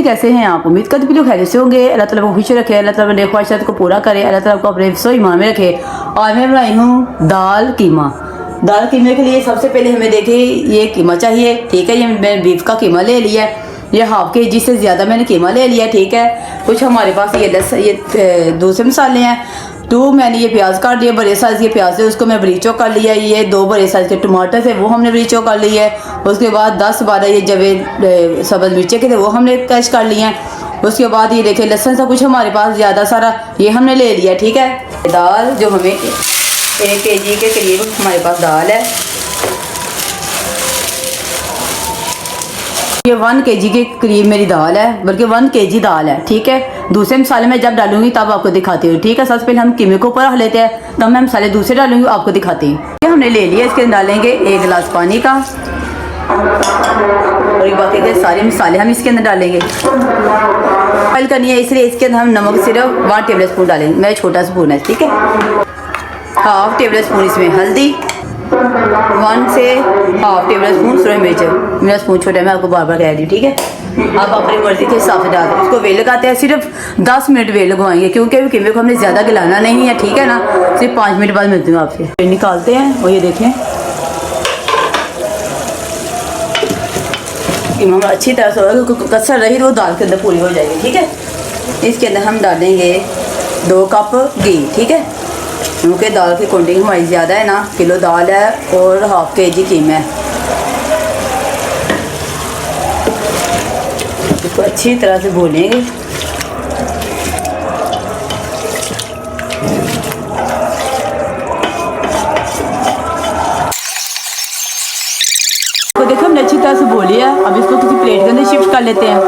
कैसे हैं आप? उम्मीद करते बिल्कुल खैरियत से होंगे। अल्लाह ताला को खुश रखे, अल्लाह ताला अपने ख्वाहिशात को पूरा करे, अल्लाह ताला को अपने हिफ्ज़-ओ ईमान में रखे। और मैं बनाई हूँ दाल कीमा। दाल कीमे के लिए सबसे पहले हमें देखिए ये कीमा चाहिए, ठीक है। ये मैंने बीफ का कीमा ले लिया है, ये हाफ के जी से ज़्यादा मैंने कीमा ले लिया, ठीक है। कुछ हमारे पास ये दूसरे मसाले हैं। तो मैंने ये प्याज काट लिया, बड़े साइज़ के प्याज है, उसको मैं ब्रीचो कर लिया। ये 2 बड़े साइज़ के टमाटर थे, वो हमने ब्रीचो कर लिए है। उसके बाद 10-12 ये जवे सब्ज़ मिर्चे के थे, वो हमने क्रश कर लिए हैं। उसके बाद ये देखिए लहसुन सब कुछ हमारे पास ज़्यादा सारा ये हमने ले लिया, ठीक है। दाल जो हमें 1 kg के करीब हमारे पास दाल है। ये 1 kg के करीब मेरी दाल है, बल्कि 1 kg दाल है, ठीक है। दूसरे मसाले मैं जब डालूंगी तब आपको दिखाती हूँ, ठीक है। सबसे पहले हम कीमे को ऊपर रख लेते हैं, तब मैं मसाले दूसरे डालूंगी, आपको दिखाती हूँ। ये हमने ले लिया, इसके अंदर डालेंगे 1 गिलास पानी का, और ये बाकी के सारे मसाले हम इसके अंदर डालेंगे। बॉइल करनी है, इसलिए इसके अंदर हम नमक सिर्फ 1 टेबल स्पून डालेंगे, मेरा छोटा स्पून है, ठीक है। 1/2 टेबल स्पून इसमें हल्दी, 1 से 1/2 टेबल स्पून सूरज मिर्च, मेरा स्पून छोटा है, मैं आपको बार बार कह रही हूँ, ठीक है। आप अपनी मर्जी के हिसाब से डालते हैं। इसको वेल लगाते हैं, सिर्फ 10 मिनट वेल लगवाएंगे, क्योंकि कीमे को हमने ज़्यादा गलाना नहीं है, ठीक है ना। सिर्फ 5 मिनट बाद मिलती हूँ आपसे। निकालते हैं और ये देखें कीमा अच्छी तरह से होगा, कसर रही तो वो दाल के अंदर पूरी हो जाएगी, ठीक है। इसके अंदर हम डालेंगे 2 कप घी, ठीक है, क्योंकि दाल की क्वांटिटी हमारी ज़्यादा है ना, किलो दाल है और 1/2 kg कीमा है। इसको अच्छी तरह से भूनेंगे। तो देखो हमने अच्छी तरह से भून लिया, अब इसको किसी प्लेट के अंदर शिफ्ट कर लेते हैं।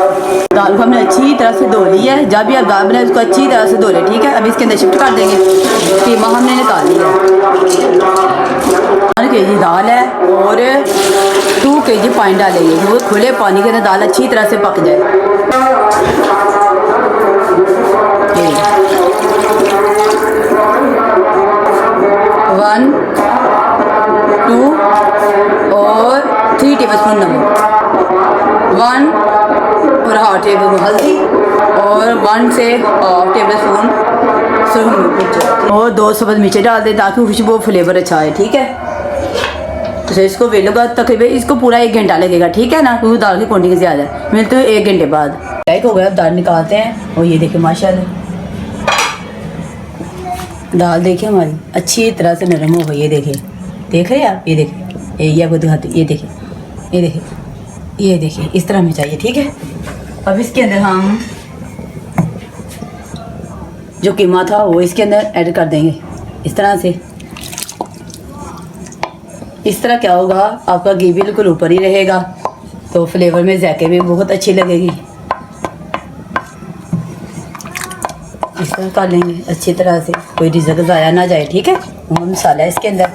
दाल को हमने अच्छी तरह से धो लिया है, जब भी आप दाल बनाए उसको अच्छी तरह से धो लें, ठीक है। अब इसके अंदर शिफ्ट कर देंगे। कीमा हमने निकाल लिया, 1 kg दाल है और 2 kg पानी डालेंगे, वो खुले पानी के अंदर दाल अच्छी तरह से पक जाए। 1, 2 और 3 टेबल स्पून नमक, 1 और 1/2 टेबल स्पून हल्दी, और 1 से 1/2 टेबल स्पून सूरज मिर्च, और 2 सब्ज़ मिर्चें डाल दें ताकि खुशबू फ्लेवर अच्छा आए, ठीक है। तो इसको वेलोगा तकरीबन इसको पूरा 1 घंटा लगेगा, ठीक है ना, क्योंकि दाल की क्वांटिटी ज़्यादा है। मिलते हैं 1 घंटे बाद। लाइक हो गया, दाल निकालते हैं और ये देखिए माशाल्लाह दाल देखिए हमारी अच्छी तरह से नरम हो गई है। देखिए, देख रहे हैं आप, ये देखिए, ये आपको दिखाते, ये देखिए, ये देखिए, ये देखिए, इस तरह में चाहिए, ठीक है। अब इसके अंदर हम जो कीमा था वो इसके अंदर ऐड कर देंगे इस तरह से। इस तरह क्या होगा, आपका घी बिल्कुल ऊपर ही रहेगा, तो फ्लेवर में जायके भी बहुत अच्छी लगेगी। इस तरह कर लेंगे अच्छी तरह से, कोई रिज़्क ज़ाया ना जाए, ठीक है। वो मसाला है इसके अंदर,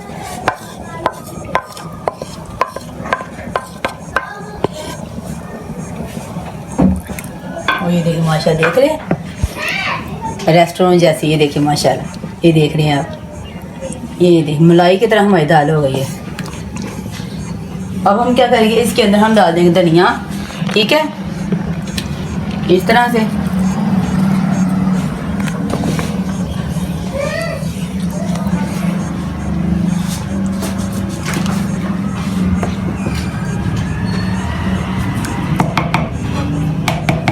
और ये देखिए माशाल्लाह, देख रहे हैं रेस्टोरेंट जैसी, ये देखिए माशाल्लाह, ये देख रहे हैं आप, ये देखिए मलाई की तरह हमारी दाल हो गई है। अब हम क्या करेंगे, इसके अंदर हम डाल देंगे धनिया, ठीक है, इस तरह से।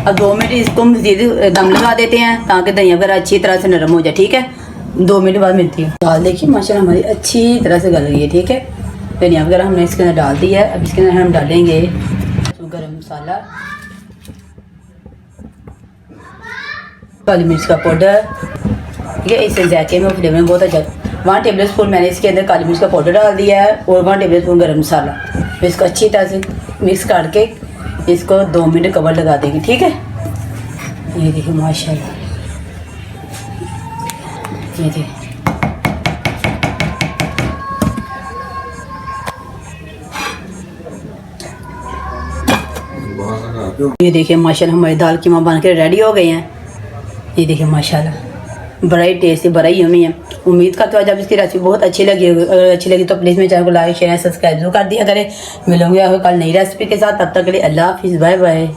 अब 2 मिनट इसको मज़ीद दम लगा देते हैं ताकि धनिया वगैरह अच्छी तरह से नरम हो जाए, ठीक है। 2 मिनट बाद मिलती है। दाल देखिए माशाल्लाह हमारी अच्छी तरह से गल गई है, ठीक है। धनिया वगैरह हमने इसके अंदर डाल दिया है। अब इसके अंदर हम डालेंगे गरम मसाला, काली मिर्च का पाउडर, ठीक है, इससे जायके में फ्लेवर बहुत अच्छा। 1 टेबल स्पून मैंने इसके अंदर काली मिर्च का पाउडर डाल दिया है, और 1 टेबल स्पून गरम मसाला। फिर इसको अच्छी तरह से मिक्स करके इसको 2 मिनट कवर लगा देंगे, ठीक है। ये देखिए माशाल्लाह, ये देखिए, ये देखिए माशाल्लाह हमारी दाल कीमा बन के रेडी हो गए हैं। ये देखिए माशाल्लाह बड़ा ही टेस्टी, बड़ा ही यम्मी है। उम्मीद करते हो जब इसकी रेसिपी बहुत अच्छी लगी होगी, अगर अच्छी लगी तो प्लीज़ मेरे चैनल को लाइक शेयर सब्सक्राइब जरूर कर दिया करें। मिलूंगे कल नई रेसिपी के साथ, तब तक के लिए अल्लाह हाफिज़, बाय बाय।